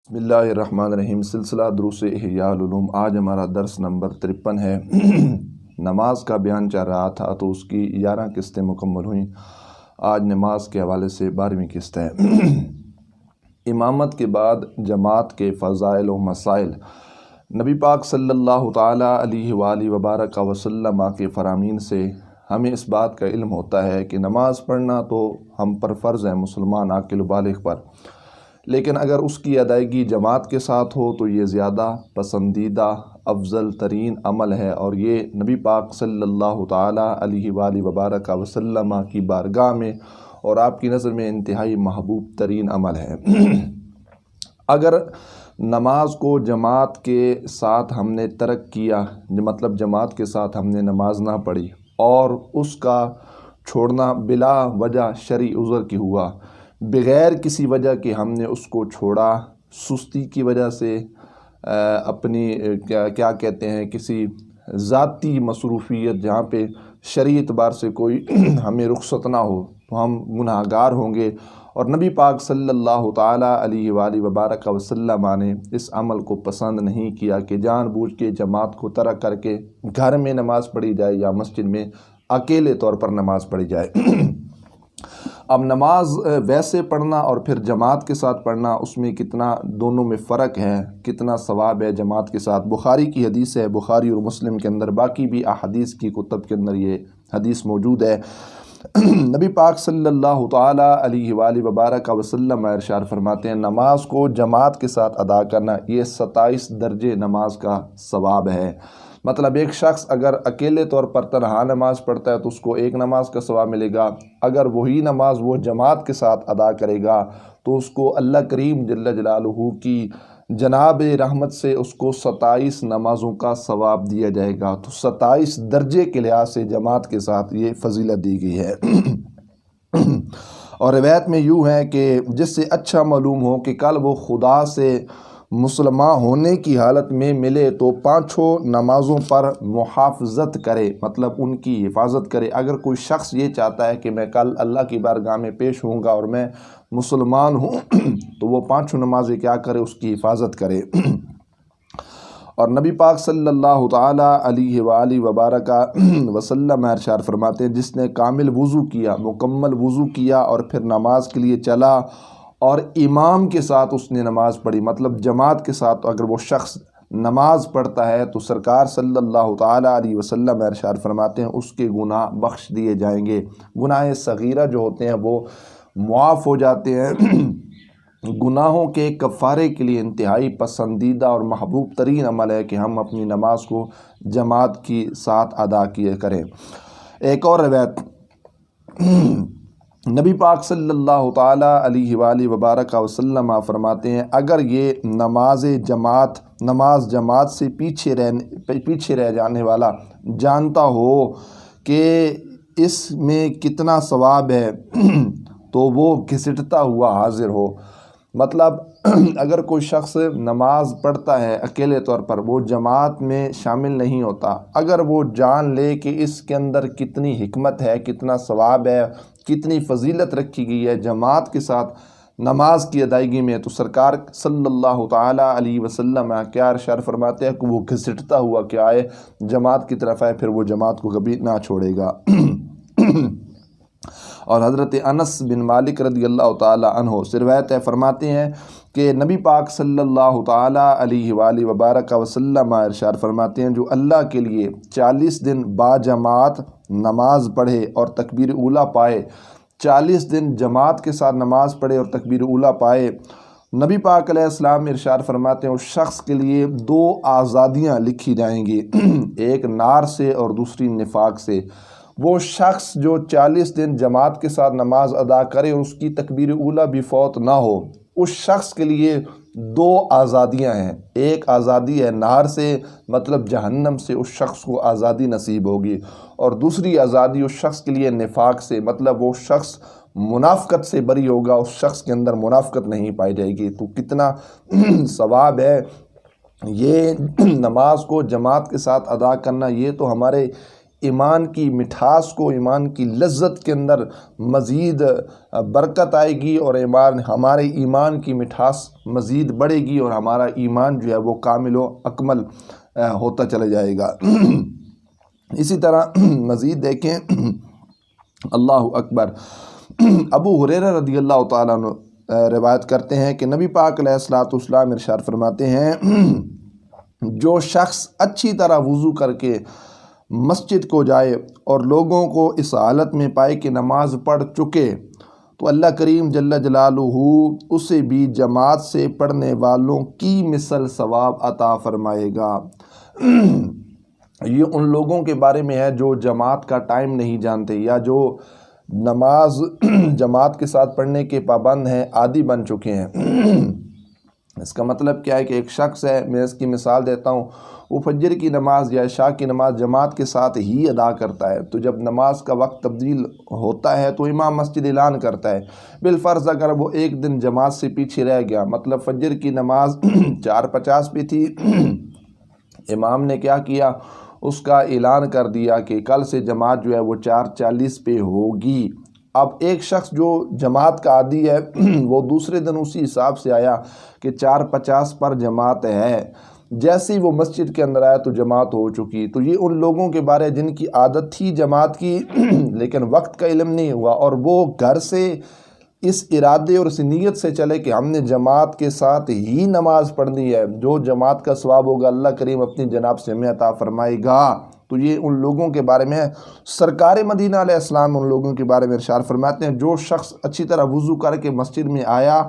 بسم اللہ الرحمن الرحیم۔ سلسلہ دروس احیاء العلوم، آج ہمارا درس نمبر 53 ہے۔ نماز کا بیان چل رہا تھا تو اس کی 11 قسطیں مکمل ہوئیں۔ آج نماز کے حوالے سے 12ویں قسط ہے۔ امامت کے بعد جماعت کے فضائل و مسائل۔ نبی پاک صلی اللہ تعالیٰ علیہ وآلہ وبارک وسلم کے فرامین سے ہمیں اس بات کا علم ہوتا ہے کہ نماز پڑھنا تو ہم پر فرض ہے، مسلمان عاقل و بالغ پر، لیکن اگر اس کی ادائیگی جماعت کے ساتھ ہو تو یہ زیادہ پسندیدہ افضل ترین عمل ہے، اور یہ نبی پاک صلی اللہ تعالیٰ علیہ وآلہ وبارک وسلم کی بارگاہ میں اور آپ کی نظر میں انتہائی محبوب ترین عمل ہے۔ اگر نماز کو جماعت کے ساتھ ہم نے ترک کیا، مطلب جماعت کے ساتھ ہم نے نماز نہ پڑھی اور اس کا چھوڑنا بلا وجہ شرعی عذر کی ہوا، بغیر کسی وجہ کے ہم نے اس کو چھوڑا، سستی کی وجہ سے، اپنی کیا کہتے ہیں کسی ذاتی مصروفیت جہاں پہ شرعی اعتبار سے کوئی ہمیں رخصت نہ ہو، تو ہم گناہ گار ہوں گے۔ اور نبی پاک صلی اللہ تعالیٰ علیہ وآلہ وبارک وسلم نے اس عمل کو پسند نہیں کیا کہ جان بوجھ کے جماعت کو ترک کر کے گھر میں نماز پڑھی جائے یا مسجد میں اکیلے طور پر نماز پڑھی جائے۔ اب نماز ویسے پڑھنا اور پھر جماعت کے ساتھ پڑھنا، اس میں کتنا دونوں میں فرق ہے، کتنا ثواب ہے جماعت کے ساتھ۔ بخاری کی حدیث ہے، بخاری اور مسلم کے اندر، باقی بھی احادیث کی کتب کے اندر یہ حدیث موجود ہے۔ نبی پاک صلی اللہ تعالیٰ علیہ وآلہ وبارک وسلم ارشاد فرماتے ہیں، نماز کو جماعت کے ساتھ ادا کرنا یہ 27 درجے نماز کا ثواب ہے۔ مطلب ایک شخص اگر اکیلے طور پر تنہا نماز پڑھتا ہے تو اس کو ایک نماز کا ثواب ملے گا، اگر وہی نماز وہ جماعت کے ساتھ ادا کرے گا تو اس کو اللہ کریم جل جلالہ کی جناب رحمت سے اس کو 27 نمازوں کا ثواب دیا جائے گا۔ تو 27 درجے کے لحاظ سے جماعت کے ساتھ یہ فضیلت دی گئی ہے۔ اور روایت میں یوں ہے کہ جس سے اچھا معلوم ہو کہ کل وہ خدا سے مسلمان ہونے کی حالت میں ملے تو 5 نمازوں پر محافظت کرے، مطلب ان کی حفاظت کرے۔ اگر کوئی شخص یہ چاہتا ہے کہ میں کل اللہ کی بارگاہ میں پیش ہوں گا اور میں مسلمان ہوں تو وہ 5 نمازیں کیا کرے، اس کی حفاظت کرے۔ اور نبی پاک صلی اللہ تعالیٰ علیہ وآلہ وبارک وسلم ارشاد فرماتے ہیں، جس نے کامل وضو کیا، مکمل وضو کیا اور پھر نماز کے لیے چلا اور امام کے ساتھ اس نے نماز پڑھی، مطلب جماعت کے ساتھ اگر وہ شخص نماز پڑھتا ہے تو سرکار صلی اللہ تعالیٰ علیہ وسلم ارشاد فرماتے ہیں اس کے گناہ بخش دیے جائیں گے۔ گناہ صغیرہ جو ہوتے ہیں وہ معاف ہو جاتے ہیں۔ گناہوں کے کفارے کے لیے انتہائی پسندیدہ اور محبوب ترین عمل ہے کہ ہم اپنی نماز کو جماعت کے ساتھ ادا کیے کریں۔ ایک اور روایت، نبی پاک صلی اللہ تعالیٰ علیہ وآلہ وبارک وسلم فرماتے ہیں، اگر یہ نماز جماعت سے پیچھے رہ جانے والا جانتا ہو کہ اس میں کتنا ثواب ہے تو وہ گھسٹتا ہوا حاضر ہو۔ مطلب اگر کوئی شخص نماز پڑھتا ہے اکیلے طور پر، وہ جماعت میں شامل نہیں ہوتا، اگر وہ جان لے کہ اس کے اندر کتنی حکمت ہے، کتنا ثواب ہے، کتنی فضیلت رکھی گئی ہے جماعت کے ساتھ نماز کی ادائیگی میں، تو سرکار صلی اللہ تعالیٰ علیہ وسلم کیا ارشاد فرماتے ہیں کہ وہ گھسٹتا ہوا کہ آئے جماعت کی طرف آئے، پھر وہ جماعت کو کبھی نہ چھوڑے گا۔ اور حضرت انس بن مالک رضی اللہ تعالیٰ عنہ سے روایت ہے، فرماتے ہیں کہ نبی پاک صلی اللہ تعالیٰ علیہ وآلہ وبارک وسلم ارشاد فرماتے ہیں، جو اللہ کے لیے 40 دن باجماعت نماز پڑھے اور تکبیر اولیٰ پائے، 40 دن جماعت کے ساتھ نماز پڑھے اور تکبیر اولیٰ پائے، نبی پاک علیہ السلام ارشاد فرماتے ہیں اس شخص کے لیے 2 آزادیاں لکھی جائیں گی، ایک نار سے اور دوسری نفاق سے۔ وہ شخص جو 40 دن جماعت کے ساتھ نماز ادا کرے اور اس کی تکبیر اولیٰ بھی فوت نہ ہو، اس شخص کے لیے 2 آزادیاں ہیں، ایک آزادی ہے نار سے، مطلب جہنم سے اس شخص کو آزادی نصیب ہوگی، اور دوسری آزادی اس شخص کے لیے نفاق سے، مطلب وہ شخص منافقت سے بری ہوگا، اس شخص کے اندر منافقت نہیں پائی جائے گی۔ تو کتنا ثواب ہے یہ نماز کو جماعت کے ساتھ ادا کرنا، یہ تو ہمارے ایمان کی مٹھاس کو، ایمان کی لذت کے اندر مزید برکت آئے گی، اور ہمارے ایمان کی مٹھاس مزید بڑھے گی، اور ہمارا ایمان جو ہے وہ کامل و اکمل ہوتا چلا جائے گا۔ اسی طرح مزید دیکھیں، اللہ اکبر، ابو ہریرہ رضی اللہ تعالیٰ عنہ روایت کرتے ہیں کہ نبی پاک علیہ الصلوۃ والسلام ارشاد فرماتے ہیں، جو شخص اچھی طرح وضو کر کے مسجد کو جائے اور لوگوں کو اس حالت میں پائے کہ نماز پڑھ چکے، تو اللہ کریم جل جلالہ اسے بھی جماعت سے پڑھنے والوں کی مثل ثواب عطا فرمائے گا۔ یہ ان لوگوں کے بارے میں ہے جو جماعت کا ٹائم نہیں جانتے، یا جو نماز جماعت کے ساتھ پڑھنے کے پابند ہیں، عادی بن چکے ہیں۔ اس کا مطلب کیا ہے کہ ایک شخص ہے، میں اس کی مثال دیتا ہوں، وہ فجر کی نماز یا عشاء کی نماز جماعت کے ساتھ ہی ادا کرتا ہے، تو جب نماز کا وقت تبدیل ہوتا ہے تو امام مسجد اعلان کرتا ہے۔ بالفرض اگر وہ ایک دن جماعت سے پیچھے رہ گیا، مطلب فجر کی نماز 4:50 پہ تھی، امام نے کیا کیا، اس کا اعلان کر دیا کہ کل سے جماعت جو ہے وہ 4:40 پہ ہوگی۔ اب ایک شخص جو جماعت کا عادی ہے وہ دوسرے دن اسی حساب سے آیا کہ 4:50 پر جماعت ہے، جیسے ہی وہ مسجد کے اندر آیا تو جماعت ہو چکی۔ تو یہ ان لوگوں کے بارے جن کی عادت تھی جماعت کی لیکن وقت کا علم نہیں ہوا، اور وہ گھر سے اس ارادے اور اس نیت سے چلے کہ ہم نے جماعت کے ساتھ ہی نماز پڑھنی ہے، جو جماعت کا ثواب ہوگا اللہ کریم اپنی جناب سے ہمیں عطا فرمائے گا۔ تو یہ ان لوگوں کے بارے میں ہے۔ سرکار مدینہ علیہ السلام ان لوگوں کے بارے میں ارشاد فرماتے ہیں، جو شخص اچھی طرح وضو کر کے مسجد میں آیا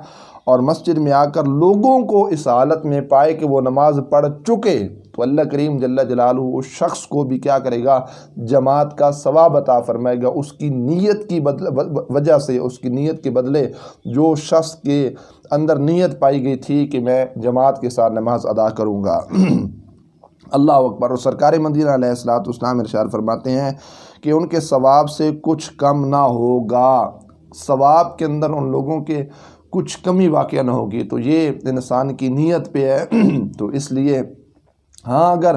اور مسجد میں آ کر لوگوں کو اس حالت میں پائے کہ وہ نماز پڑھ چکے، تو اللہ کریم جل جلالہ اس شخص کو بھی کیا کرے گا، جماعت کا ثواب عطا فرمائے گا، اس کی نیت کی وجہ سے، اس کی نیت کے بدلے جو شخص کے اندر نیت پائی گئی تھی کہ میں جماعت کے ساتھ نماز ادا کروں گا۔ اللہ اکبر۔ اور سرکار مدینہ علیہ الصلوۃ والسلام ارشاد فرماتے ہیں کہ ان کے ثواب سے کچھ کم نہ ہوگا، ثواب کے اندر ان لوگوں کے کچھ کمی واقع نہ ہوگی۔ تو یہ انسان کی نیت پہ ہے۔ تو اس لیے ہاں، اگر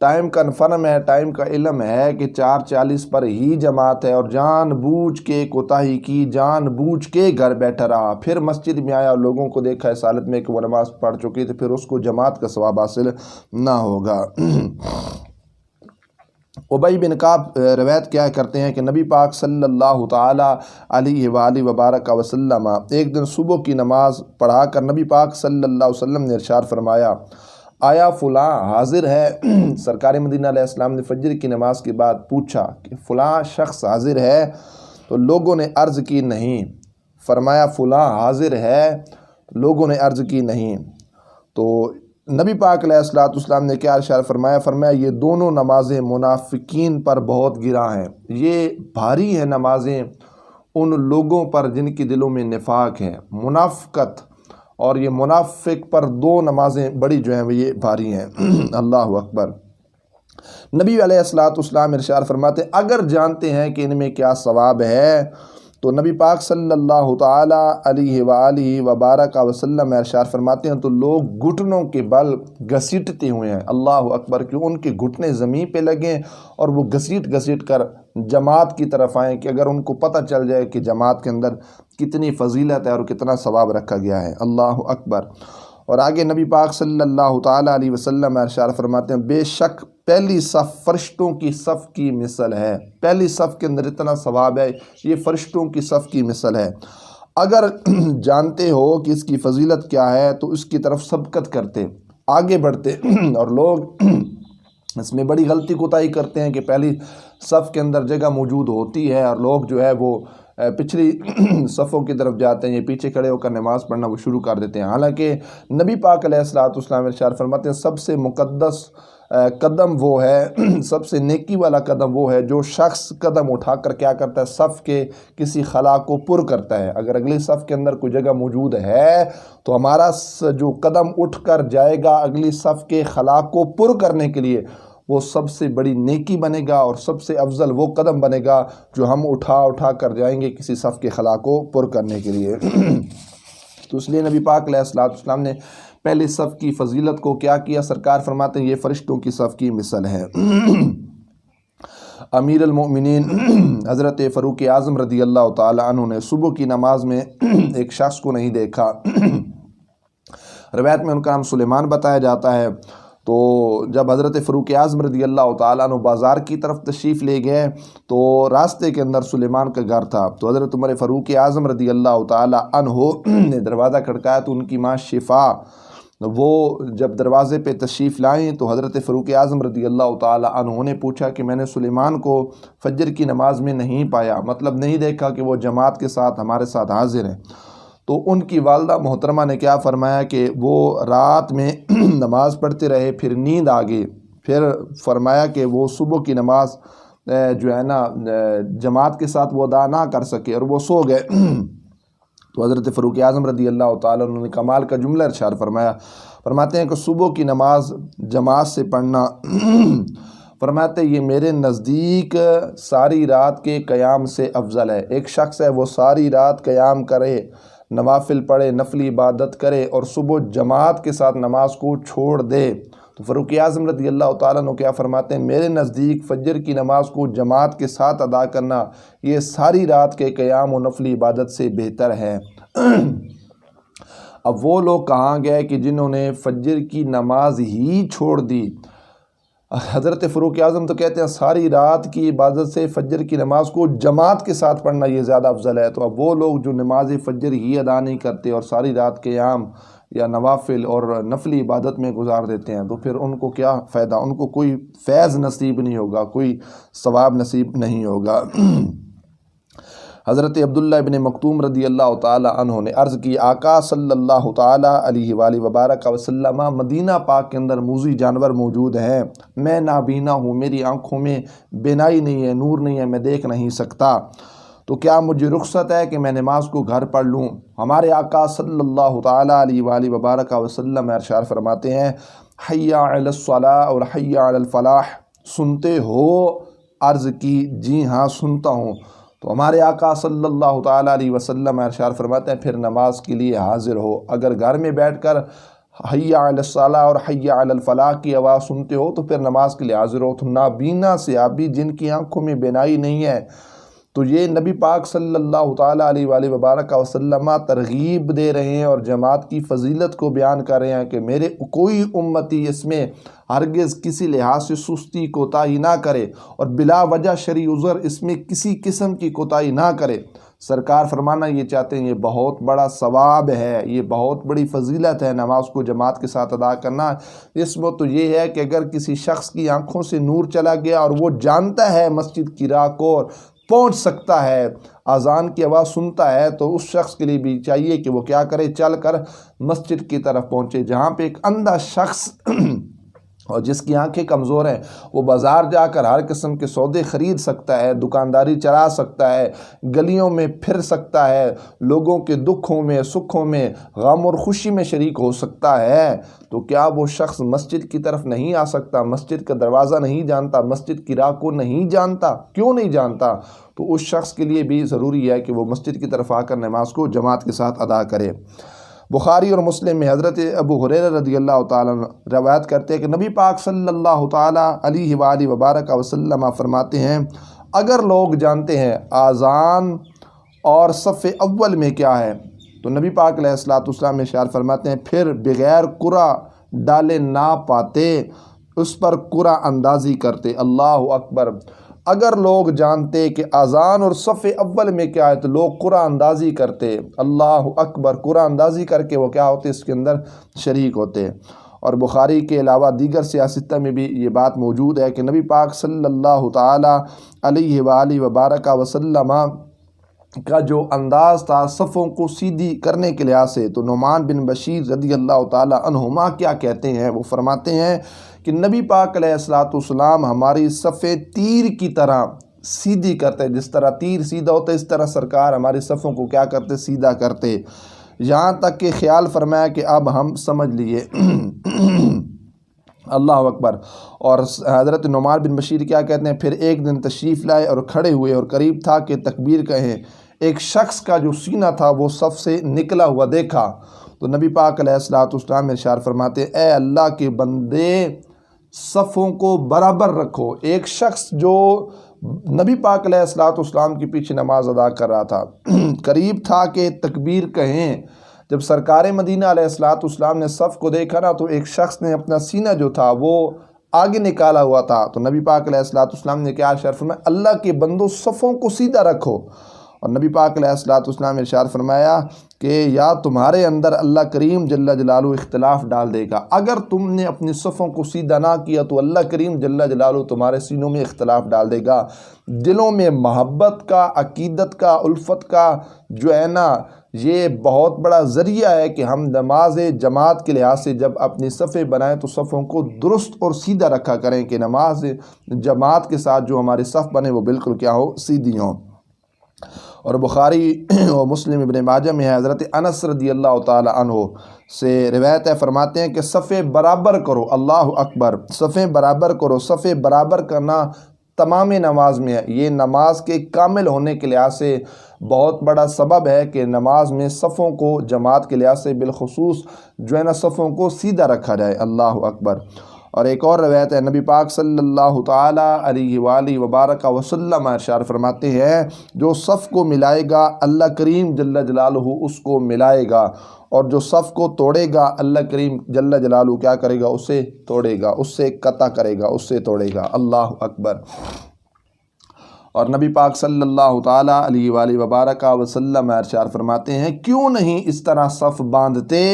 ٹائم کنفرم ہے، ٹائم کا علم ہے کہ 4:40 پر ہی جماعت ہے، اور جان بوجھ کے کوتاہی کی، جان بوجھ کے گھر بیٹھا رہا، پھر مسجد میں آیا اور لوگوں کو دیکھا اس حالت میں کہ وہ نماز پڑھ چکی، تو پھر اس کو جماعت کا ثواب حاصل نہ ہوگا۔ ابی بن کعب روایت کیا کرتے ہیں کہ نبی پاک صلی اللہ تعالی علیہ وآلہ وبارک وسلم ایک دن صبح کی نماز پڑھا کر نبی پاک صلی اللہ علیہ وسلم نے ارشاد فرمایا، آیا فلاں حاضر ہے؟ سرکار مدینہ علیہ السلام نے فجر کی نماز کے بعد پوچھا کہ فلاں شخص حاضر ہے؟ تو لوگوں نے عرض کی نہیں۔ فرمایا فلاں حاضر ہے؟ لوگوں نے عرض کی نہیں۔ تو نبی پاک علیہ السلام نے کیا ارشاد فرمایا، یہ دونوں نمازیں منافقین پر بہت گراں ہیں، یہ بھاری ہیں نمازیں ان لوگوں پر جن کے دلوں میں نفاق ہے، منافقت، اور یہ منافق پر دو نمازیں بڑی جو ہیں یہ بھاری ہیں۔ اللہ اکبر۔ نبی علیہ السلام ارشاد فرماتے ہیں اگر جانتے ہیں کہ ان میں کیا ثواب ہے، تو نبی پاک صلی اللہ تعالی علیہ وآلہ وبارک وسلم ارشاد فرماتے ہیں تو لوگ گھٹنوں کے بل گھسیٹتے ہوئے ہیں، اللہ اکبر، کہ ان کے گھٹنے زمین پہ لگیں اور وہ گھسیٹ کر جماعت کی طرف آئیں، کہ اگر ان کو پتہ چل جائے کہ جماعت کے اندر کتنی فضیلت ہے اور کتنا ثواب رکھا گیا ہے۔ اللہ اکبر۔ اور آگے نبی پاک صلی اللہ تعالی علیہ وسلم ارشاد فرماتے ہیں بے شک پہلی صف فرشتوں کی صف کی مثل ہے، پہلی صف کے اندر اتنا ثواب ہے، یہ فرشتوں کی صف کی مثل ہے۔ اگر جانتے ہو کہ اس کی فضیلت کیا ہے تو اس کی طرف سبقت کرتے، آگے بڑھتے، اور لوگ اس میں بڑی غلطی کوتاہی کرتے ہیں کہ پہلی صف کے اندر جگہ موجود ہوتی ہے اور لوگ جو ہے وہ پچھلی صفوں کی طرف جاتے ہیں، یہ پیچھے کھڑے ہو کر نماز پڑھنا وہ شروع کر دیتے ہیں۔ حالانکہ نبی پاک علیہ السلام ارشاد فرماتے ہیں سب سے مقدس قدم وہ ہے، سب سے نیکی والا قدم وہ ہے جو شخص قدم اٹھا کر کیا کرتا ہے، صف کے کسی خلا کو پر کرتا ہے۔ اگر اگلی صف کے اندر کوئی جگہ موجود ہے تو ہمارا جو قدم اٹھ کر جائے گا اگلی صف کے خلا کو پر کرنے کے لیے، وہ سب سے بڑی نیکی بنے گا اور سب سے افضل وہ قدم بنے گا جو ہم اٹھا کر جائیں گے کسی صف کے خلا کو پر کرنے کے لیے۔ تو اس لیے نبی پاک علیہ السلام نے پہلی صف کی فضیلت کو کیا کیا، سرکار فرماتے ہیں یہ فرشتوں کی صف کی مثل ہے۔ امیر المؤمنین حضرت فاروق اعظم رضی اللہ تعالیٰ عنہ نے صبح کی نماز میں ایک شخص کو نہیں دیکھا۔ روایت میں ان کا نام سلیمان بتایا جاتا ہے۔ تو جب حضرت فاروق اعظم رضی اللہ تعالیٰ عنہ بازار کی طرف تشریف لے گئے تو راستے کے اندر سلیمان کا گھر تھا۔ تو حضرت عمر فاروق اعظم رضی اللہ تعالیٰ عنہ نے دروازہ کھٹکایا تو ان کی ماں شفا وہ جب دروازے پہ تشریف لائیں تو حضرت فاروق اعظم رضی اللہ تعالیٰ عنہ نے پوچھا کہ میں نے سلیمان کو فجر کی نماز میں نہیں پایا، مطلب نہیں دیکھا کہ وہ جماعت کے ساتھ ہمارے ساتھ حاضر ہیں۔ تو ان کی والدہ محترمہ نے کیا فرمایا کہ وہ رات میں نماز پڑھتے رہے، پھر نیند آ گئی، پھر فرمایا کہ وہ صبح کی نماز جو ہے نا جماعت کے ساتھ وہ ادا نہ کر سکے اور وہ سو گئے۔ تو حضرت فاروق اعظم رضی اللہ تعالیٰ عنہ نے کمال کا جملہ ارشاد فرماتے ہیں کہ صبح کی نماز جماعت سے پڑھنا فرماتے یہ میرے نزدیک ساری رات کے قیام سے افضل ہے۔ ایک شخص ہے وہ ساری رات قیام کرے، نوافل پڑھے، نفلی عبادت کرے اور صبح جماعت کے ساتھ نماز کو چھوڑ دے۔ تو فاروق اعظم رضی اللہ تعالیٰ عنہ کیا فرماتے ہیں، میرے نزدیک فجر کی نماز کو جماعت کے ساتھ ادا کرنا یہ ساری رات کے قیام و نفلی عبادت سے بہتر ہے۔ اب وہ لوگ کہاں گئے کہ جنہوں نے فجر کی نماز ہی چھوڑ دی۔ حضرت فاروق اعظم تو کہتے ہیں ساری رات کی عبادت سے فجر کی نماز کو جماعت کے ساتھ پڑھنا یہ زیادہ افضل ہے۔ تو اب وہ لوگ جو نماز فجر ہی ادا نہیں کرتے اور ساری رات قیام یا نوافل اور نفلی عبادت میں گزار دیتے ہیں تو پھر ان کو کیا فائدہ، ان کو کوئی فیض نصیب نہیں ہوگا، کوئی ثواب نصیب نہیں ہوگا۔ حضرت عبداللہ ابن مکتوم رضی اللہ تعالی عنہ نے عرض کی آقا صلی اللہ تعالی علیہ وآلہ وبارک وسلم مدینہ پاک کے اندر موذی جانور موجود ہیں، میں نابینا ہوں، میری آنکھوں میں بینائی نہیں ہے، نور نہیں ہے، میں دیکھ نہیں سکتا، تو کیا مجھے رخصت ہے کہ میں نماز کو گھر پڑھ لوں؟ ہمارے آقا صلی اللہ تعالی علیہ وآلہ وبارک وسلم ارشاد فرماتے ہیں حی علی الصلاۃ اور حی علی الفلاح، سنتے ہو؟ عرض کی جی ہاں سنتا ہوں۔ تو ہمارے آقا صلی اللہ تعالی علیہ وسلم ارشاد فرماتے ہیں پھر نماز کے لیے حاضر ہو۔ اگر گھر میں بیٹھ کر حی علی الصلاۃ اور حی علی الفلاح کی آواز سنتے ہو تو پھر نماز کے لیے حاضر ہو۔ تو نابینا سے ابھی جن کی آنکھوں میں بینائی نہیں ہے تو یہ نبی پاک صلی اللہ تعالیٰ علیہ وآلہ وبارک وسلم ترغیب دے رہے ہیں اور جماعت کی فضیلت کو بیان کر رہے ہیں کہ میرے کوئی امتی اس میں ہرگز کسی لحاظ سے سستی کوتاہی نہ کرے اور بلا وجہ شرعی عذر اس میں کسی قسم کی کوتاہی نہ کرے۔ سرکار فرمانا یہ چاہتے ہیں یہ بہت بڑا ثواب ہے، یہ بہت بڑی فضیلت ہے نماز کو جماعت کے ساتھ ادا کرنا۔ اس میں تو یہ ہے کہ اگر کسی شخص کی آنکھوں سے نور چلا گیا اور وہ جانتا ہے مسجد کی راہ کو پہنچ سکتا ہے، اذان کی آواز سنتا ہے، تو اس شخص کے لیے بھی چاہیے کہ وہ کیا کرے، چل کر مسجد کی طرف پہنچے۔ جہاں پہ ایک اندھا شخص اور جس کی آنکھیں کمزور ہیں وہ بازار جا کر ہر قسم کے سودے خرید سکتا ہے، دکانداری چلا سکتا ہے، گلیوں میں پھر سکتا ہے، لوگوں کے دکھوں میں سکھوں میں غم اور خوشی میں شریک ہو سکتا ہے، تو کیا وہ شخص مسجد کی طرف نہیں آ سکتا؟ مسجد کا دروازہ نہیں جانتا، مسجد کی راہ کو نہیں جانتا، کیوں نہیں جانتا؟ تو اس شخص کے لیے بھی ضروری ہے کہ وہ مسجد کی طرف آ کر نماز کو جماعت کے ساتھ ادا کرے۔ بخاری اور مسلم میں حضرت ابو ہریرہ رضی اللہ تعالیٰ عنہ روایت کرتے ہیں کہ نبی پاک صلی اللہ تعالیٰ علیہ وآلہ وبارک وسلم فرماتے ہیں اگر لوگ جانتے ہیں آذان اور صف اول میں کیا ہے تو نبی پاک علیہ الصلوۃ والسلام ارشاد فرماتے ہیں پھر بغیر قرآ ڈالے نہ پاتے، اس پر قرآ اندازی کرتے۔ اللہ اکبر! اگر لوگ جانتے کہ اذان اور صف اول میں کیا ہے تو لوگ قرآن اندازی کرتے۔ اللہ اکبر! قرآن اندازی کر کے وہ کیا ہوتے، اس کے اندر شریک ہوتے۔ اور بخاری کے علاوہ دیگر سیاستہ میں بھی یہ بات موجود ہے کہ نبی پاک صلی اللہ تعالی علیہ وآلہ وبارک وسلم کا جو انداز تھا صفوں کو سیدھی کرنے کے لحاظ سے، تو نعمان بن بشیر رضی اللہ تعالی عنہما کیا کہتے ہیں، وہ فرماتے ہیں کہ نبی پاک علیہ الصلوۃ والسلام ہماری صفیں تیر کی طرح سیدھی کرتے، جس طرح تیر سیدھا ہوتا ہے اس طرح سرکار ہماری صفوں کو کیا کرتے، سیدھا کرتے، یہاں تک کہ خیال فرمایا کہ اب ہم سمجھ لیے۔ اللہ اکبر! اور حضرت نعمان بن بشیر کیا کہتے ہیں، پھر ایک دن تشریف لائے اور کھڑے ہوئے اور قریب تھا کہ تکبیر کہیں، ایک شخص کا جو سینہ تھا وہ صف سے نکلا ہوا دیکھا تو نبی پاک علیہ الصلوۃ والسلام ارشاد فرماتے اے اللہ کے بندے صفوں کو برابر رکھو۔ ایک شخص جو نبی پاک علیہ الصلوۃ والسلام کے پیچھے نماز ادا کر رہا تھا، قریب تھا کہ تکبیر کہیں۔ جب سرکار مدینہ علیہ الصلوۃ والسلام نے صف کو دیکھا نا تو ایک شخص نے اپنا سینہ جو تھا وہ آگے نکالا ہوا تھا، تو نبی پاک علیہ الصلوۃ والسلام نے کیا ارشاد فرمایا، اللہ کے بندو صفوں کو سیدھا رکھو۔ اور نبی پاک علیہ الصلوۃ والسلام نے ارشاد فرمایا کہ یا تمہارے اندر اللہ کریم جل جلالہ اختلاف ڈال دے گا، اگر تم نے اپنی صفوں کو سیدھا نہ کیا تو اللہ کریم جل جلالہ تمہارے سینوں میں اختلاف ڈال دے گا۔ دلوں میں محبت کا، عقیدت کا، الفت کا جو ہے نا یہ بہت بڑا ذریعہ ہے کہ ہم نماز جماعت کے لحاظ سے جب اپنی صفیں بنائیں تو صفوں کو درست اور سیدھا رکھا کریں کہ نماز جماعت کے ساتھ جو ہماری صف بنے وہ بالکل کیا ہو، سیدھی ہوں۔ اور بخاری و مسلم ابن ماجہ میں ہے، حضرت انس رضی اللہ تعالی عنہ سے روایت ہے، فرماتے ہیں کہ صفیں برابر کرو، اللہ اکبر، صفیں برابر کرو۔ صفیں برابر کرنا تمام نماز میں ہے، یہ نماز کے کامل ہونے کے لحاظ سے بہت بڑا سبب ہے کہ نماز میں صفوں کو جماعت کے لحاظ سے بالخصوص جو ہے نا صفوں کو سیدھا رکھا جائے، اللہ اکبر۔ اور ایک اور روایت ہے، نبی پاک صلی اللہ تعالی علیہ وآلہ وبارک وسلم ارشاد فرماتے ہیں، جو صف کو ملائے گا اللہ کریم جل جلالہ اس کو ملائے گا، اور جو صف کو توڑے گا اللہ کریم جل جلالہ کیا کرے گا، اسے توڑے گا، اس سے قطع کرے گا، اس سے توڑے گا، اللہ اکبر۔ اور نبی پاک صلی اللہ تعالی علیہ وآلہ وبارک وسلم ارشاد فرماتے ہیں، کیوں نہیں اس طرح صف باندھتے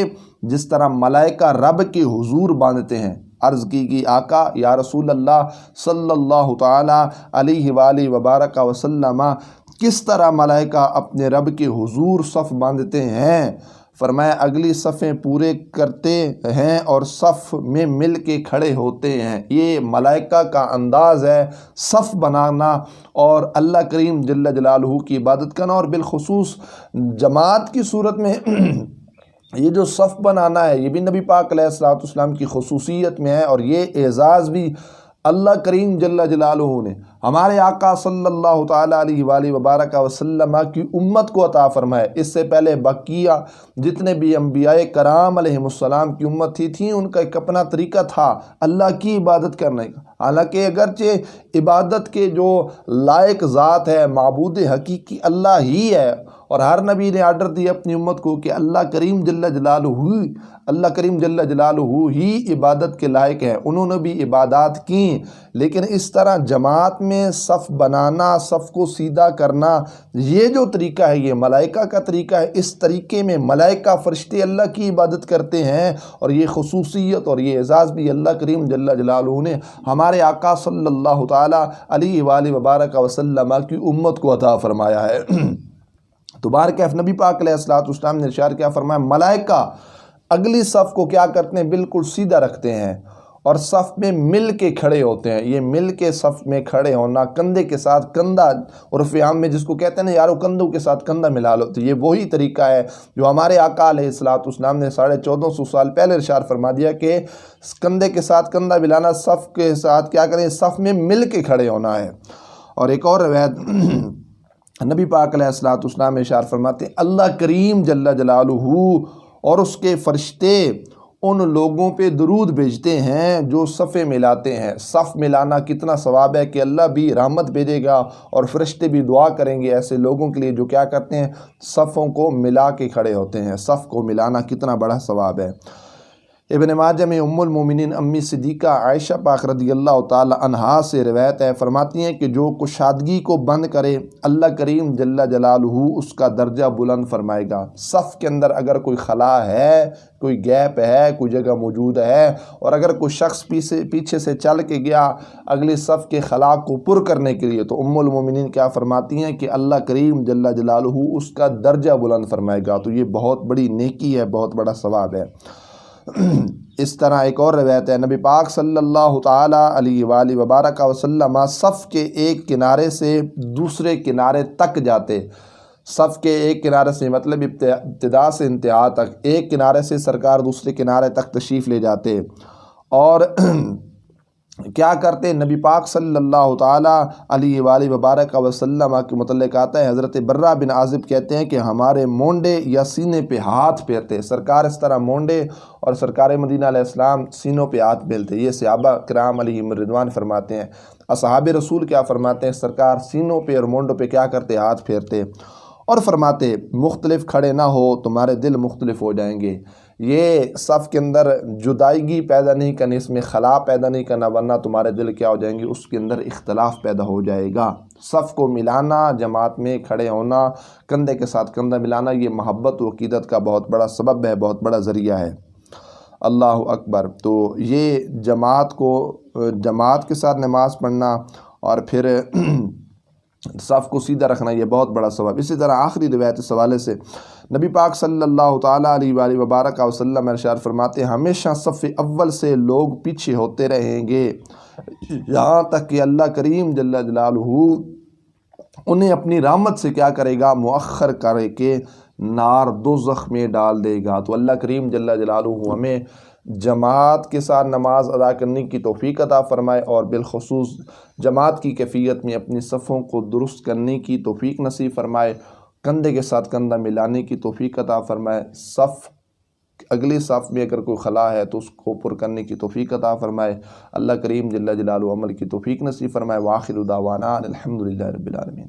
جس طرح ملائکہ رب کے حضور باندھتے ہیں۔ عرض کی آقا یا رسول اللہ صلی اللہ تعالی علیہ وآلہ وبارک وسلم کس طرح ملائکہ اپنے رب کے حضور صف باندھتے ہیں؟ فرمایا اگلی صفیں پورے کرتے ہیں اور صف میں مل کے کھڑے ہوتے ہیں۔ یہ ملائکہ کا انداز ہے صف بنانا اور اللہ کریم جل جلالہ کی عبادت کرنا، اور بالخصوص جماعت کی صورت میں یہ جو صف بنانا ہے یہ بھی نبی پاک علیہ الصلوۃ والسلام کی خصوصیت میں ہے، اور یہ اعزاز بھی اللہ کریم جل جلالہ نے ہمارے آقا صلی اللہ تعالی علیہ وآلہ وبارک وسلم کی امت کو عطا فرمائے۔ اس سے پہلے بقیہ جتنے بھی انبیاء کرام علیہم السلام کی امت تھی ان کا ایک اپنا طریقہ تھا اللہ کی عبادت کرنے کا، حالانکہ اگرچہ عبادت کے جو لائق ذات ہے، معبود حقیقی اللہ ہی ہے، اور ہر نبی نے آرڈر دیا اپنی امت کو کہ اللہ کریم جل جلالہ ہی عبادت کے لائق ہے، انہوں نے بھی عبادات کی، لیکن اس طرح جماعت میں صف بنانا، صف کو سیدھا کرنا، یہ جو طریقہ ہے یہ ملائکہ کا طریقہ ہے۔ اس طریقے میں ملائکہ فرشتے اللہ کی عبادت کرتے ہیں، اور یہ خصوصیت اور یہ اعزاز بھی اللہ کریم جل جلالہ نے ہمارے آقا صلی اللہ تعالی علیہ وآلہ وبارک وسلم کی امت کو عطا فرمایا ہے۔ تو بہرکیف نبی پاک علیہ الصلوۃ والسلام نے ارشاد کیا فرمایا، ملائکہ اگلی صف کو کیا کرتے ہیں، بالکل سیدھا رکھتے ہیں اور صف میں مل کے کھڑے ہوتے ہیں۔ یہ مل کے صف میں کھڑے ہونا، کندھے کے ساتھ کندھا، عرف عام میں جس کو کہتے ہیں نا یارو کندھوں کے ساتھ کندھا ملا لو، تو یہ وہی طریقہ ہے جو ہمارے آقا علیہ الصلوۃ والسلام نے 1450 سال پہلے ارشاد فرما دیا کہ کندھے کے ساتھ کندھا ملانا، صف کے ساتھ کیا کریں، صف میں مل کے کھڑے ہونا ہے۔ اور ایک اور روایت نبی پاک علیہ الصلوۃ والسلام ارشاد فرماتے ہیں، اللہ کریم جل جلالہ اور اس کے فرشتے ان لوگوں پہ درود بھیجتے ہیں جو صفیں ملاتے ہیں۔ صف ملانا کتنا ثواب ہے کہ اللہ بھی رحمت بھیجے گا اور فرشتے بھی دعا کریں گے ایسے لوگوں کے لیے جو کیا کرتے ہیں، صفوں کو ملا کے کھڑے ہوتے ہیں۔ صف کو ملانا کتنا بڑا ثواب ہے۔ ابن ماجہ میں ام المومنین امی صدیقہ عائشہ پاک رضی اللہ تعالی عنہا سے روایت ہے، فرماتی ہیں کہ جو کشادگی کو بند کرے اللہ کریم جل جلالہ اس کا درجہ بلند فرمائے گا۔ صف کے اندر اگر کوئی خلا ہے، کوئی گیپ ہے، کوئی جگہ موجود ہے، اور اگر کوئی شخص پیچھے سے چل کے گیا اگلی صف کے خلا کو پر کرنے کے لیے، تو ام المومنین کیا فرماتی ہیں کہ اللہ کریم جل جلالہ اس کا درجہ بلند فرمائے گا۔ تو یہ بہت بڑی نیکی ہے، بہت بڑا ثواب ہے۔ اس طرح ایک اور روایت ہے، نبی پاک صلی اللہ تعالی علیہ وآلہ وبارک وسلم صف کے ایک کنارے سے دوسرے کنارے تک جاتے۔ صف کے ایک کنارے سے مطلب ابتدا سے انتہا تک، ایک کنارے سے سرکار دوسرے کنارے تک تشریف لے جاتے، اور کیا کرتے؟ نبی پاک صلی اللہ تعالیٰ علیہ وآلہ وبارک وسلم کے متعلق آتا ہے، حضرت برہ بن عازب کہتے ہیں کہ ہمارے مونڈے یا سینے پہ ہاتھ پھیرتے، سرکار اس طرح مونڈے اور سرکار مدینہ علیہ السلام سینوں پہ ہاتھ پھیرتے۔ یہ صحابہ کرام علیہم الرضوان فرماتے ہیں۔ اصحاب رسول کیا فرماتے ہیں؟ سرکار سینوں پہ اور مونڈوں پہ کیا کرتے؟ ہاتھ پھیرتے، اور فرماتے مختلف کھڑے نہ ہو، تمہارے دل مختلف ہو جائیں گے۔ یہ صف کے اندر جدائیگی پیدا نہیں کرنی، اس میں خلا پیدا نہیں کرنا، ورنہ تمہارے دل کیا ہو جائیں گے؟ اس کے اندر اختلاف پیدا ہو جائے گا۔ صف کو ملانا، جماعت میں کھڑے ہونا، کندھے کے ساتھ کندھا ملانا، یہ محبت و عقیدت کا بہت بڑا سبب ہے، بہت بڑا ذریعہ ہے۔ اللہ اکبر۔ تو یہ جماعت کے ساتھ نماز پڑھنا اور پھر صف کو سیدھا رکھنا، یہ بہت بڑا ثواب۔ اسی طرح آخری روایت اس حوالے سے نبی پاک صلی اللہ تعالیٰ علیہ وآلہ وبارک وسلم ارشاد فرماتے ہیں، ہمیشہ صف اول سے لوگ پیچھے ہوتے رہیں گے یہاں تک کہ اللہ کریم جل جلالہ انہیں اپنی رحمت سے کیا کرے گا؟ مؤخر کرے کے نار دوزخ میں ڈال دے گا۔ تو اللہ کریم جل جلالہ ہمیں جماعت کے ساتھ نماز ادا کرنے کی توفیق عطا فرمائے، اور بالخصوص جماعت کی کیفیت میں اپنی صفوں کو درست کرنے کی توفیق نصیب فرمائے، کندھے کے ساتھ کندھا ملانے کی توفیق عطا فرمائے، اگلی صف میں اگر کوئی خلا ہے تو اس کو پر کرنے کی توفیق عطا فرمائے۔ اللہ کریم جل جلالہ عمل کی توفیق نصیب فرمائے۔ وآخر دعوانا الحمدللہ رب العالمین۔